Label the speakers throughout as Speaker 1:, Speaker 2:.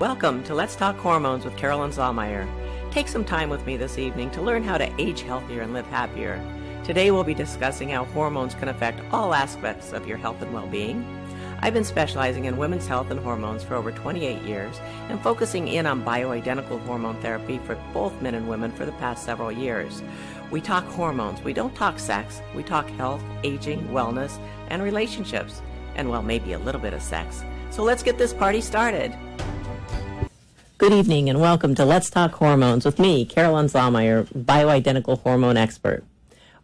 Speaker 1: Welcome to Let's Talk Hormones with Carolyn Zallmeyer. Take some time with me this evening to learn how to age healthier and live happier. Today we'll be discussing how hormones can affect all aspects of your health and well-being. I've been specializing in women's health and hormones for over 28 years and focusing in on bioidentical hormone therapy for both men and women for the past several years. We talk hormones. We don't talk sex. We talk health, aging, wellness, and relationships. And well, maybe a little bit of sex. So let's get this party started. Good evening and welcome to Let's Talk Hormones with me, Carolyn Zallmeyer, bioidentical hormone expert.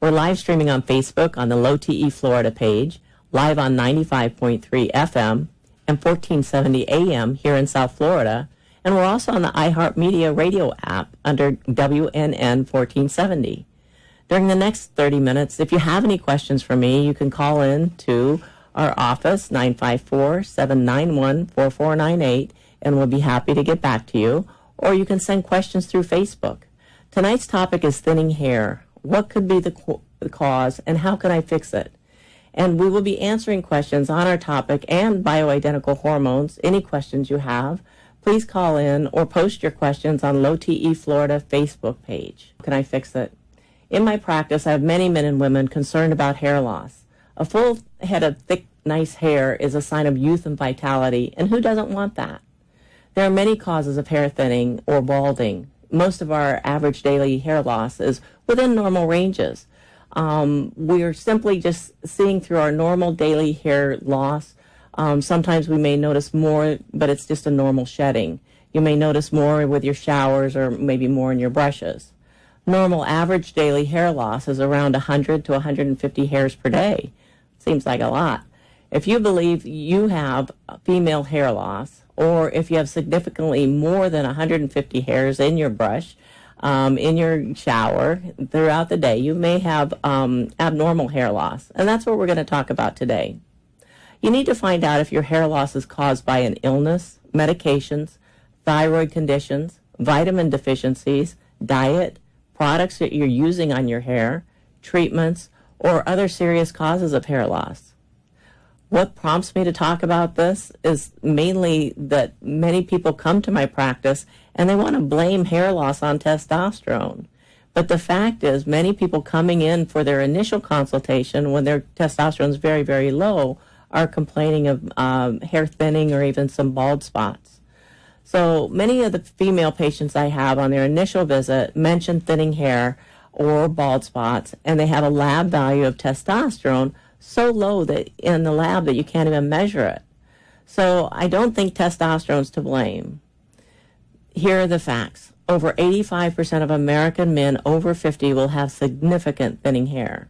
Speaker 1: We're live streaming on Facebook on the Low TE Florida page, live on 95.3 FM and 1470 AM here in South Florida, and we're also on the iHeartMedia radio app under WNN 1470. During the next 30 minutes, if you have any questions for me, you can call in to our office, 954-791-4498, and we'll be happy to get back to you, or you can send questions through Facebook. Tonight's topic is thinning hair. What could be the cause, and how can I fix it? And we will be answering questions on our topic and bioidentical hormones. Any questions you have, please call in or post your questions on Low TE Florida Facebook page. Can I fix it? In my practice, I have many men and women concerned about hair loss. A full head of thick, nice hair is a sign of youth and vitality, and who doesn't want that? There are many causes of hair thinning or balding. Most of our average daily hair loss is within normal ranges. We are simply just seeing through our normal daily hair loss. Sometimes we may notice more, but it's just a normal shedding. You may notice more with your showers or maybe more in your brushes. Normal average daily hair loss is around 100 to 150 hairs per day. Seems like a lot. If you believe you have female hair loss, or if you have significantly more than 150 hairs in your brush, in your shower throughout the day, you may have abnormal hair loss. And that's what we're going to talk about today. You need to find out if your hair loss is caused by an illness, medications, thyroid conditions, vitamin deficiencies, diet, products that you're using on your hair, treatments, or other serious causes of hair loss. What prompts me to talk about this is mainly that many people come to my practice and they want to blame hair loss on testosterone. But the fact is, many people coming in for their initial consultation when their testosterone is very, very low are complaining of hair thinning or even some bald spots. So many of the female patients I have on their initial visit mention thinning hair or bald spots, and they have a lab value of testosterone so low that in the lab that you can't even measure it. So I don't think testosterone's to blame. Here are the facts. Over 85% of American men over 50 will have significant thinning hair.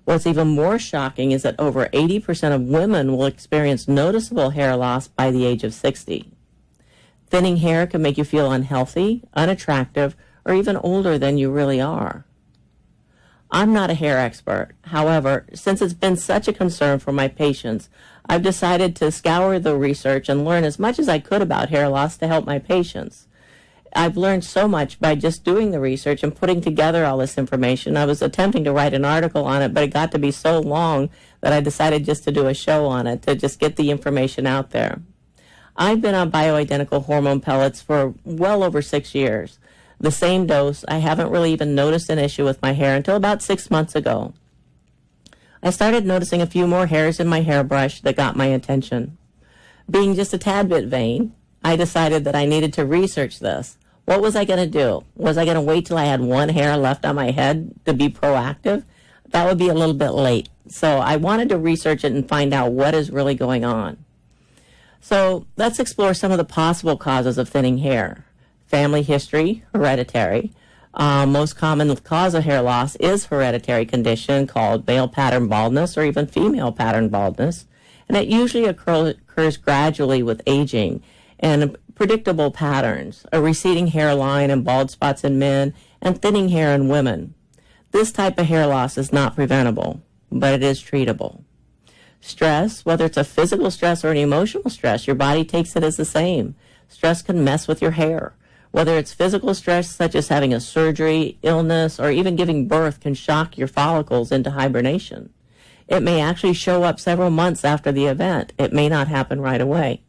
Speaker 1: What's even more shocking is that over 80% of women will experience noticeable hair loss by the age of 60. Thinning hair can make you feel unhealthy, unattractive, or even older than you really are. I'm not a hair expert. However, since it's been such a concern for my patients, I've decided to scour the research and learn as much as I could about hair loss to help my patients. I've learned so much by just doing the research and putting together all this information. I was attempting to write an article on it, but it got to be so long that I decided just to do a show on it to just get the information out there. I've been on bioidentical hormone pellets for well over 6 years. The same dose. I haven't really even noticed an issue with my hair until about 6 months ago. I started noticing a few more hairs in my hairbrush that got my attention. Being just a tad bit vain, I decided that I needed to research this. What was I going to do? Was I going to wait till I had one hair left on my head to be proactive? That would be a little bit late. So I wanted to research it and find out what is really going on. So let's explore some of the possible causes of thinning hair. Family history, hereditary. Most common cause of hair loss is hereditary condition called male pattern baldness or even female pattern baldness. And it usually occurs gradually with aging and predictable patterns, a receding hairline and bald spots in men and thinning hair in women. This type of hair loss is not preventable, but it is treatable. Stress, whether it's a physical stress or an emotional stress, your body takes it as the same. Stress can mess with your hair. Whether it's physical stress, such as having a surgery, illness, or even giving birth, can shock your follicles into hibernation. It may actually show up several months after the event. It may not happen right away.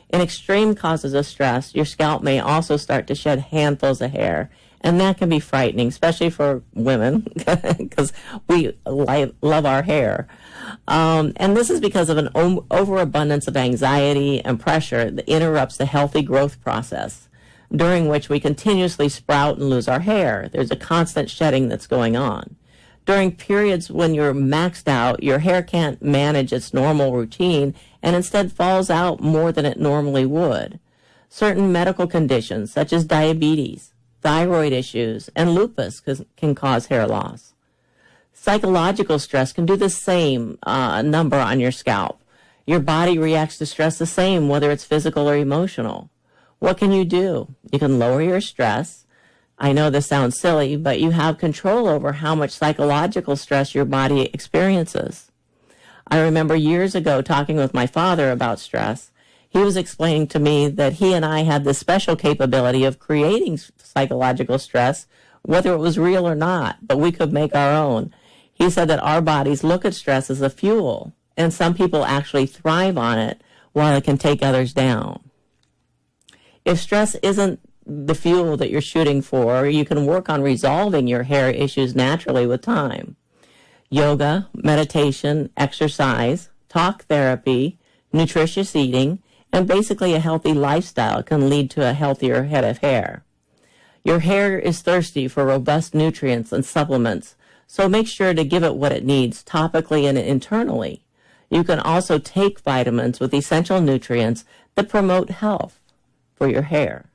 Speaker 1: In extreme causes of stress, your scalp may also start to shed handfuls of hair, and that can be frightening, especially for women, because we love our hair. And this is because of an overabundance of anxiety and pressure that interrupts the healthy growth process, during which we continuously sprout and lose our hair. There's a constant shedding that's going on. During periods when you're maxed out, your hair can't manage its normal routine and instead falls out more than it normally would. Certain medical conditions, such as diabetes, thyroid issues, and lupus can cause hair loss. Psychological stress can do the same number on your scalp. Your body reacts to stress the same, whether it's physical or emotional. What can you do? You can lower your stress. I know this sounds silly, but you have control over how much psychological stress your body experiences. I remember years ago talking with my father about stress. He was explaining to me that he and I had this special capability of creating psychological stress, whether it was real or not, but we could make our own. He said that our bodies look at stress as a fuel, and some people actually thrive on it while it can take others down. If stress isn't the fuel that you're shooting for, you can work on resolving your hair issues naturally with time. Yoga, meditation, exercise, talk therapy, nutritious eating, and basically a healthy lifestyle can lead to a healthier head of hair. Your hair is thirsty for robust nutrients and supplements, so make sure to give it what it needs topically and internally. You can also take vitamins with essential nutrients that promote health for your hair.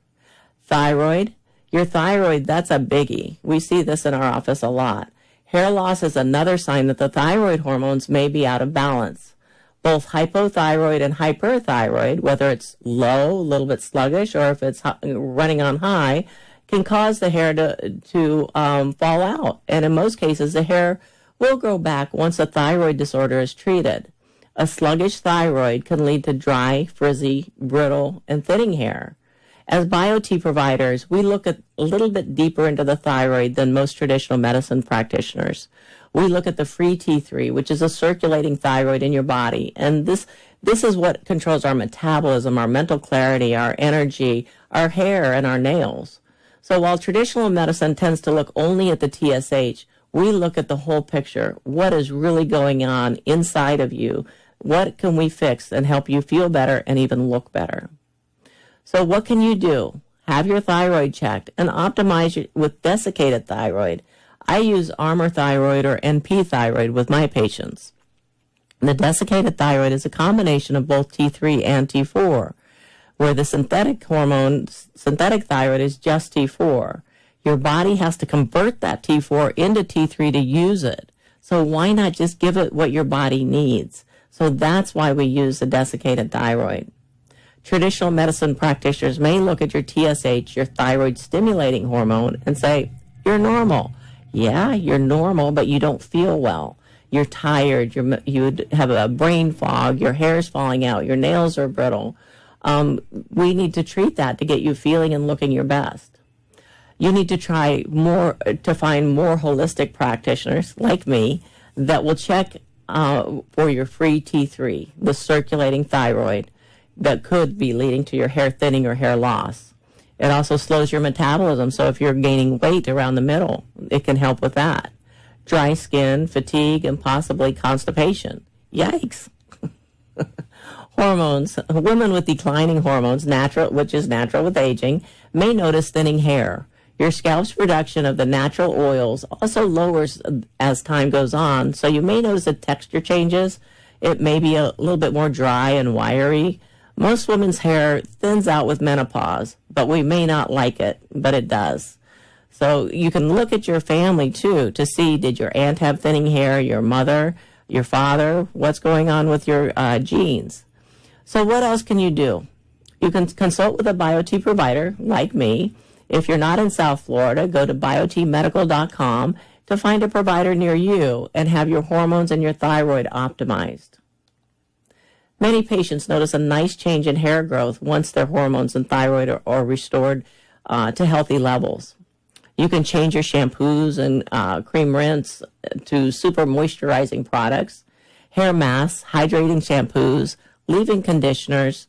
Speaker 1: Thyroid. Your thyroid, that's a biggie. We see this in our office a lot. Hair loss is another sign that the thyroid hormones may be out of balance. Both hypothyroid and hyperthyroid, whether it's low, a little bit sluggish, or if it's running on high, can cause the hair to fall out. And in most cases, the hair will grow back once a thyroid disorder is treated. A sluggish thyroid can lead to dry, frizzy, brittle, and thinning hair. As BioT providers, we look a little bit deeper into the thyroid than most traditional medicine practitioners. We look at the free T3, which is a circulating thyroid in your body. And this is what controls our metabolism, our mental clarity, our energy, our hair, and our nails. So while traditional medicine tends to look only at the TSH, we look at the whole picture. What is really going on inside of you? What can we fix and help you feel better and even look better? So what can you do? Have your thyroid checked and optimize it with desiccated thyroid. I use Armour Thyroid or NP Thyroid with my patients. The desiccated thyroid is a combination of both T3 and T4, where the synthetic thyroid is just T4. Your body has to convert that T4 into T3 to use it. So why not just give it what your body needs? So that's why we use the desiccated thyroid. Traditional medicine practitioners may look at your TSH, your thyroid stimulating hormone, and say, you're normal. Yeah, you're normal, but you don't feel well. You're tired. You have a brain fog. Your hair's falling out. Your nails are brittle. We need to treat that to get you feeling and looking your best. You need to try to find more holistic practitioners like me that will check for your free T3, the circulating thyroid, that could be leading to your hair thinning or hair loss. It also slows your metabolism, so if you're gaining weight around the middle, it can help with that. Dry skin, fatigue, and possibly constipation. Yikes. Hormones. Women with declining hormones, which is natural with aging, may notice thinning hair. Your scalp's production of the natural oils also lowers as time goes on, so you may notice that texture changes. It may be a little bit more dry and wiry. Most women's hair thins out with menopause, but we may not like it, but it does. So you can look at your family, too, to see, did your aunt have thinning hair, your mother, your father, what's going on with your genes? So what else can you do? You can consult with a BioT provider like me. If you're not in South Florida, go to biotmedical.com to find a provider near you and have your hormones and your thyroid optimized. Many patients notice a nice change in hair growth once their hormones and thyroid are restored to healthy levels. You can change your shampoos and cream rinse to super moisturizing products, hair masks, hydrating shampoos, leave-in conditioners,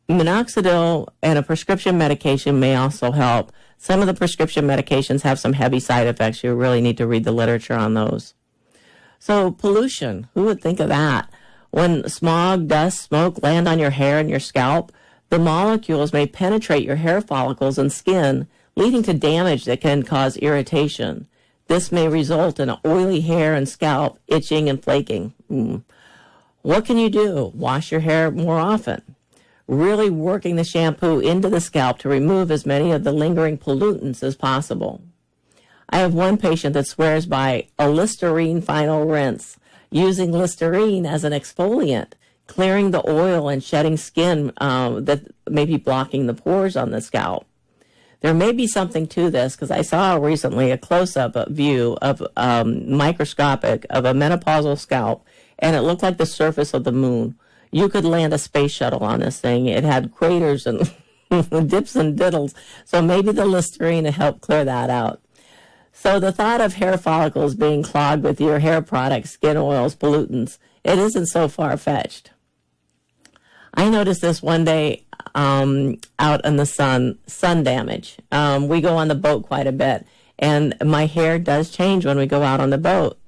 Speaker 1: Minoxidil and a prescription medication may also help. Some of the prescription medications have some heavy side effects. You really need to read the literature on those. So pollution, who would think of that? When smog, dust, smoke land on your hair and your scalp, the molecules may penetrate your hair follicles and skin, leading to damage that can cause irritation. This may result in oily hair and scalp, itching and flaking. What can you do? Wash your hair more often. Really working the shampoo into the scalp to remove as many of the lingering pollutants as possible. I have one patient that swears by a Listerine final rinse, using Listerine as an exfoliant, clearing the oil and shedding skin that may be blocking the pores on the scalp. There may be something to this because I saw recently a close-up view of microscopic of a menopausal scalp, and it looked like the surface of the moon. You could land a space shuttle on this thing. It had craters and dips and diddles. So maybe the Listerine to help clear that out. So the thought of hair follicles being clogged with your hair products, skin oils, pollutants, it isn't so far-fetched. I noticed this one day out in the sun damage. We go on the boat quite a bit, and my hair does change when we go out on the boat.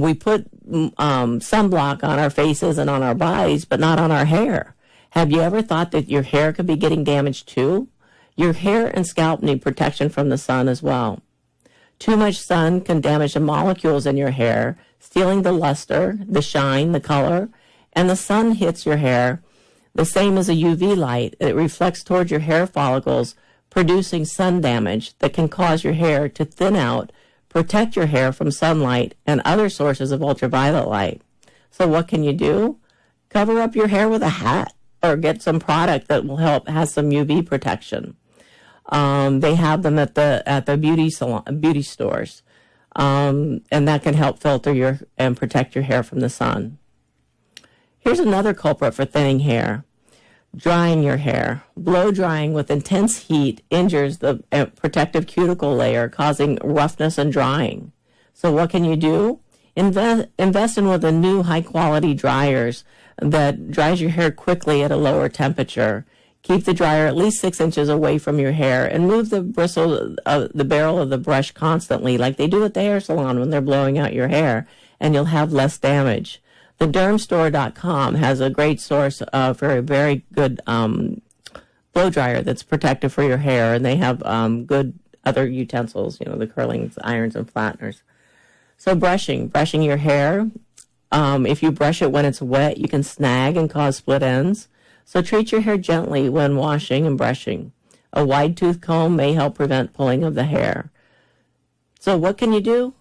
Speaker 1: We put sunblock on our faces and on our bodies, but not on our hair. Have you ever thought that your hair could be getting damaged too? Your hair and scalp need protection from the sun as well. Too much sun can damage the molecules in your hair, stealing the luster, the shine, the color, and the sun hits your hair the same as a UV light. It reflects towards your hair follicles, producing sun damage that can cause your hair to thin out, protect your hair from sunlight and other sources of ultraviolet light. So what can you do? Cover up your hair with a hat or get some product that will help, has some UV protection. They have them at the beauty stores, and that can help filter and protect your hair from the sun. Here's another culprit for thinning hair. Drying your hair. Blow drying with intense heat injures the protective cuticle layer, causing roughness and drying. So what can you do? Invest in one of the new high-quality dryers that dries your hair quickly at a lower temperature. Keep the dryer at least 6 inches away from your hair and move the the barrel of the brush constantly, like they do at the hair salon when they're blowing out your hair, and you'll have less damage. The dermstore.com has a great source for a very good blow dryer that's protective for your hair, and they have good other utensils, the curling irons and flatteners. So brushing your hair. If you brush it when it's wet, you can snag and cause split ends. So treat your hair gently when washing and brushing. A wide tooth comb may help prevent pulling of the hair. So what can you do?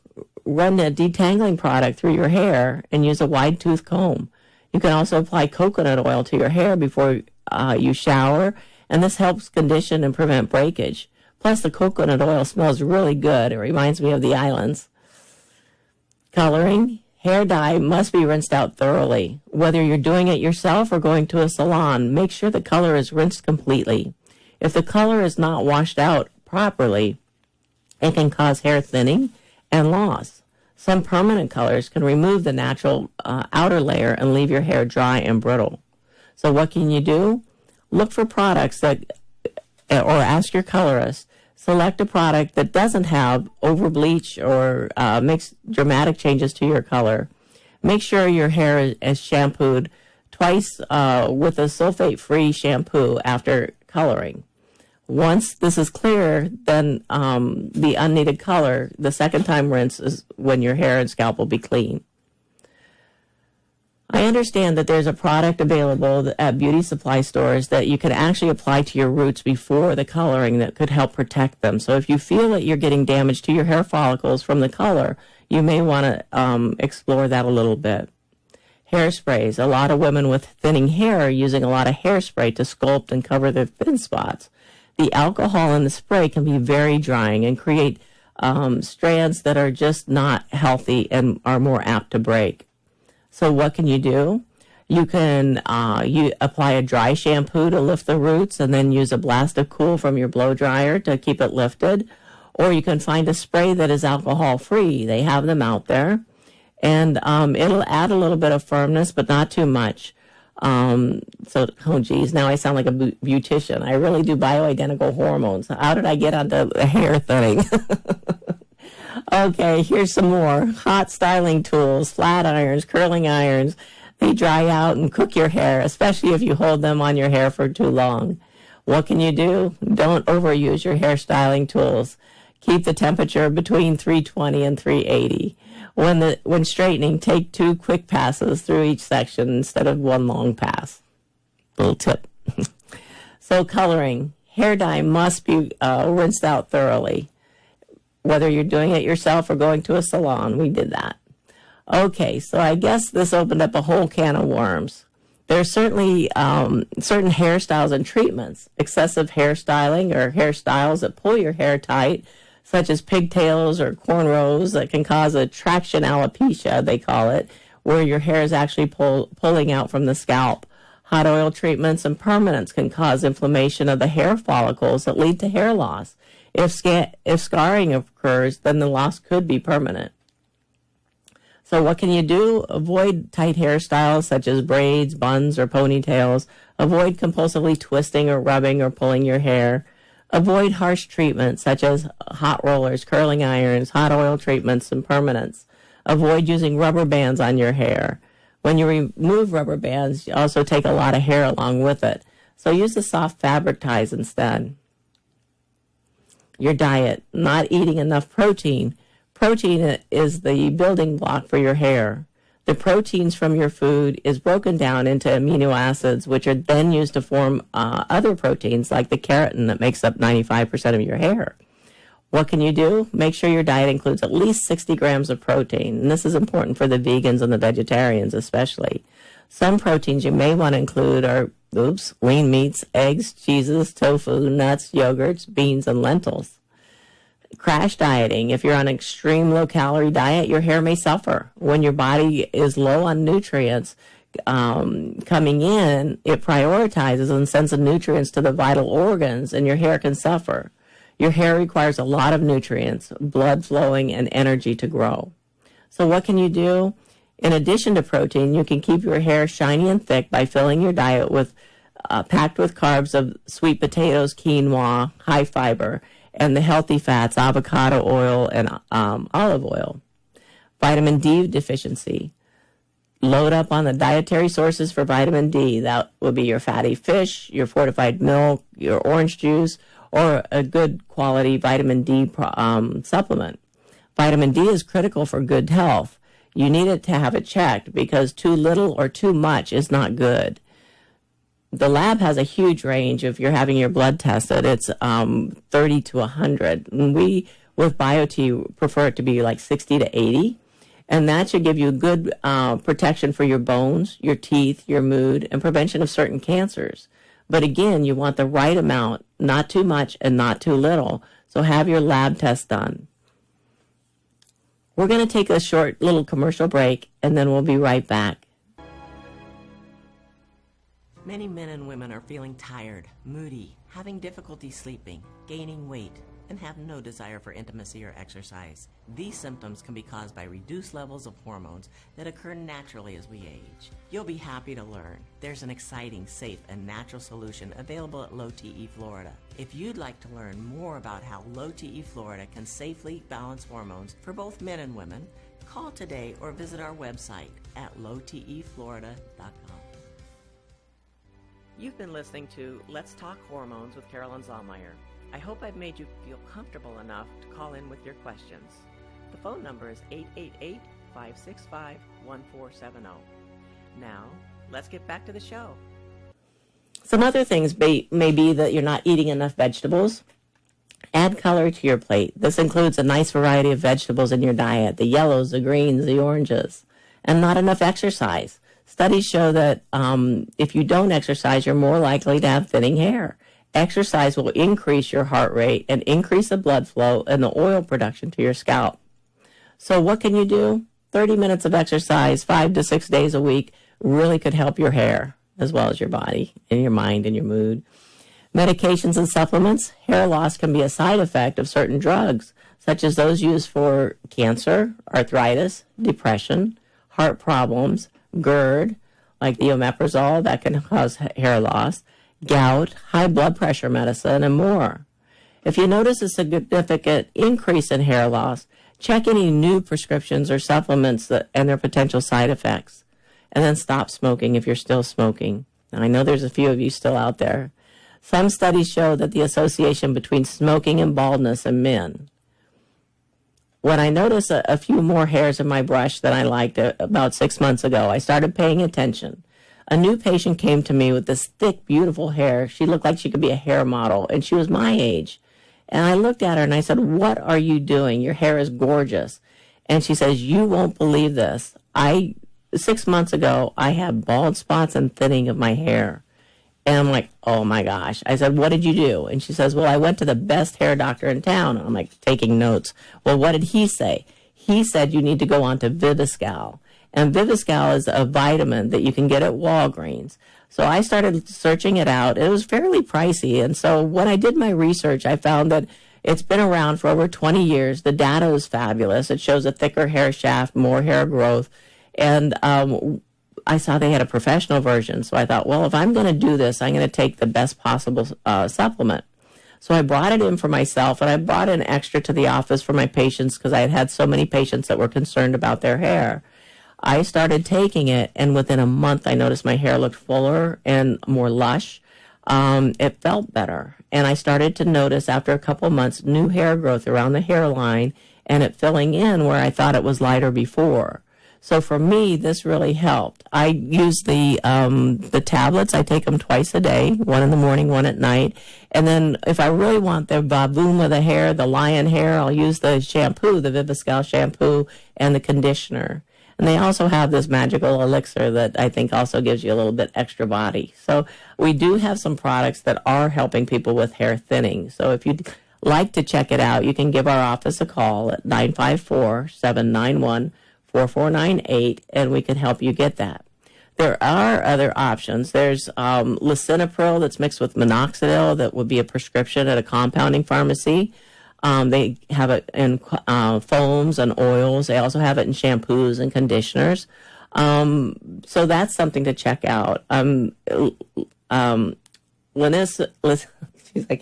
Speaker 1: Run a detangling product through your hair and use a wide tooth comb. You can also apply coconut oil to your hair before you shower, and this helps condition and prevent breakage. Plus, the coconut oil smells really good. It reminds me of the islands. Coloring. Hair dye must be rinsed out thoroughly. Whether you're doing it yourself or going to a salon, make sure the color is rinsed completely. If the color is not washed out properly, it can cause hair thinning and loss. Some permanent colors can remove the natural outer layer and leave your hair dry and brittle. So what can you do? Look for products or ask your colorist. Select a product that doesn't have over bleach or makes dramatic changes to your color. Make sure your hair is shampooed twice with a sulfate-free shampoo after coloring. Once this is clear, then the unneeded color, the second time rinse is when your hair and scalp will be clean. I understand that there's a product available at beauty supply stores that you can actually apply to your roots before the coloring that could help protect them. So if you feel that you're getting damage to your hair follicles from the color, you may want to explore that a little bit. Hairsprays. A lot of women with thinning hair are using a lot of hairspray to sculpt and cover their thin spots. The alcohol in the spray can be very drying and create strands that are just not healthy and are more apt to break. So what can you do? You can you apply a dry shampoo to lift the roots and then use a blast of cool from your blow dryer to keep it lifted. Or you can find a spray that is alcohol-free. They have them out there. And it'll add a little bit of firmness, but not too much. Oh geez, now I sound like a beautician. I really do bioidentical hormones. How did I get onto the hair thing? Okay, here's some more. Hot styling tools, flat irons, curling irons. They dry out and cook your hair, especially if you hold them on your hair for too long. What can you do? Don't overuse your hair styling tools. Keep the temperature between 320 and 380. When straightening, take 2 quick passes through each section instead of 1 long pass. Little tip. So coloring. Hair dye must be rinsed out thoroughly. Whether you're doing it yourself or going to a salon, we did that. Okay, so I guess this opened up a whole can of worms. There's certainly certain hairstyles and treatments, excessive hairstyling or hairstyles that pull your hair tight, such as pigtails or cornrows that can cause a traction alopecia, they call it, where your hair is actually pulling out from the scalp. Hot oil treatments and permanents can cause inflammation of the hair follicles that lead to hair loss. If scarring occurs, then the loss could be permanent. So what can you do? Avoid tight hairstyles such as braids, buns, or ponytails. Avoid compulsively twisting or rubbing or pulling your hair. Avoid harsh treatments such as hot rollers, curling irons, hot oil treatments, and permanents. Avoid using rubber bands on your hair. When you remove rubber bands, you also take a lot of hair along with it. So use the soft fabric ties instead. Your diet, not eating enough protein. Protein is the building block for your hair. The proteins from your food is broken down into amino acids, which are then used to form other proteins like the keratin that makes up 95% of your hair. What can you do? Make sure your diet includes at least 60 grams of protein. And this is important for the vegans and the vegetarians especially. Some proteins you may want to include are lean meats, eggs, cheeses, tofu, nuts, yogurts, beans, and lentils. Crash dieting. If you're on an extreme low-calorie diet, your hair may suffer. When your body is low on nutrients coming in, it prioritizes and sends the nutrients to the vital organs, and your hair can suffer. Your hair requires a lot of nutrients, blood flowing, and energy to grow. So what can you do? In addition to protein, you can keep your hair shiny and thick by filling your diet with packed with carbs of sweet potatoes, quinoa, high fiber, and the healthy fats, avocado oil and olive oil. Vitamin D deficiency. Load up on the dietary sources for vitamin D. That would be your fatty fish, your fortified milk, your orange juice, or a good quality vitamin D supplement. Vitamin D is critical for good health. You need it to have it checked because too little or too much is not good. The lab has a huge range if you're having your blood tested. It's 30 to 100. And we, with BioT, prefer it to be like 60 to 80. And that should give you good protection for your bones, your teeth, your mood, and prevention of certain cancers. But again, you want the right amount, not too much and not too little. So have your lab test done. We're going to take a short little commercial break, and then we'll be right back. Many men and women are feeling tired, moody, having difficulty sleeping, gaining weight, and have no desire for intimacy or exercise. These symptoms can be caused by reduced levels of hormones that occur naturally as we age. You'll be happy to learn there's an exciting, safe, and natural solution available at Low TE Florida. If you'd like to learn more about how Low TE Florida can safely balance hormones for both men and women, call today or visit our website at lowteflorida.com. You've been listening to Let's Talk Hormones with Carolyn Zallmeyer. I hope I've made you feel comfortable enough to call in with your questions. The phone number is 888-565-1470. Now, let's get back to the show. Some other things may be that you're not eating enough vegetables. Add color to your plate. This includes a nice variety of vegetables in your diet, the yellows, the greens, the oranges, and not enough exercise. Studies show that if you don't exercise, you're more likely to have thinning hair. Exercise will increase your heart rate and increase the blood flow and the oil production to your scalp. So what can you do? 30 minutes of exercise, 5 to 6 days a week, really could help your hair as well as your body and your mind and your mood. Medications and supplements. Hair loss can be a side effect of certain drugs, such as those used for cancer, arthritis, depression, heart problems, GERD, like the omeprazole that can cause hair loss, gout, high blood pressure medicine, and more. If you notice a significant increase in hair loss, check any new prescriptions or supplements and their potential side effects. And then stop smoking if you're still smoking. Now, I know there's a few of you still out there. Some studies show that the association between smoking and baldness in men. When I noticed a few more hairs in my brush than I liked about 6 months ago, I started paying attention. A new patient came to me with this thick, beautiful hair. She looked like she could be a hair model, and she was my age. And I looked at her and I said, "What are you doing? Your hair is gorgeous." And she says, "You won't believe this. 6 months ago, I had bald spots and thinning of my hair." And I'm like, "Oh my gosh." I said, "What did you do?" And she says, "Well, I went to the best hair doctor in town." And I'm like, taking notes. "Well, what did he say?" He said, "You need to go on to Viviscal." And Viviscal is a vitamin that you can get at Walgreens. So I started searching it out. It was fairly pricey. And so when I did my research, I found that it's been around for over 20 years. The data is fabulous. It shows a thicker hair shaft, more hair growth. And I saw they had a professional version. So I thought, well, if I'm going to do this, I'm going to take the best possible supplement. So I brought it in for myself, and I brought in extra to the office for my patients because I had had so many patients that were concerned about their hair. I started taking it, and within a month, I noticed my hair looked fuller and more lush. It felt better. And I started to notice after a couple months, new hair growth around the hairline and it filling in where I thought it was lighter before. So for me, this really helped. I use the tablets. I take them twice a day, one in the morning, one at night. And then if I really want the baboom of the hair, the lion hair, I'll use the shampoo, the Viviscal shampoo, and the conditioner. And they also have this magical elixir that I think also gives you a little bit extra body. So we do have some products that are helping people with hair thinning. So if you'd like to check it out, you can give our office a call at 954-791-4498, and we can help you get that. There are other options. There's lisinopril that's mixed with minoxidil that would be a prescription at a compounding pharmacy. They have it in foams and oils. They also have it in shampoos and conditioners. So that's something to check out. I can't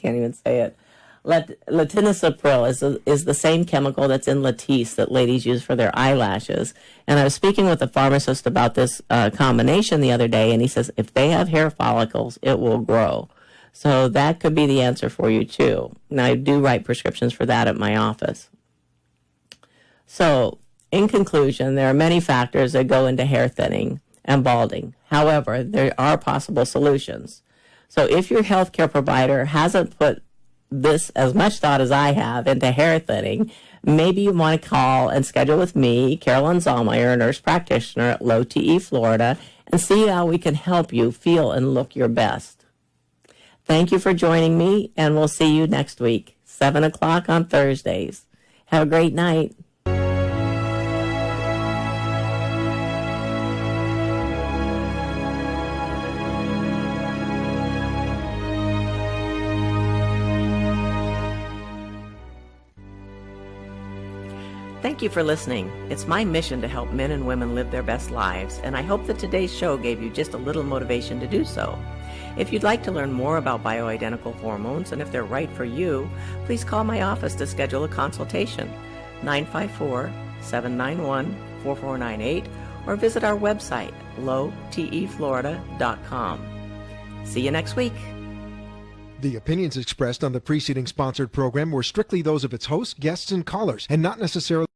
Speaker 1: even say it. Lisinopril is the same chemical that's in Latisse that ladies use for their eyelashes. And I was speaking with a pharmacist about this combination the other day, and he says if they have hair follicles, it will grow. So that could be the answer for you, too. And I do write prescriptions for that at my office. So, in conclusion, there are many factors that go into hair thinning and balding. However, there are possible solutions. So if your healthcare provider hasn't put this as much thought as I have into hair thinning, maybe you want to call and schedule with me, Carolyn Zallmeyer, a nurse practitioner at Low TE Florida, and see how we can help you feel and look your best. Thank you for joining me, and we'll see you next week, 7 o'clock on Thursdays. Have a great night. Thank you for listening. It's my mission to help men and women live their best lives, and I hope that today's show gave you just a little motivation to do so. If you'd like to learn more about bioidentical hormones and if they're right for you, please call my office to schedule a consultation, 954-791-4498, or visit our website, lowteflorida.com. See you next week.
Speaker 2: The opinions expressed on the preceding sponsored program were strictly those of its hosts, guests, and callers, and not necessarily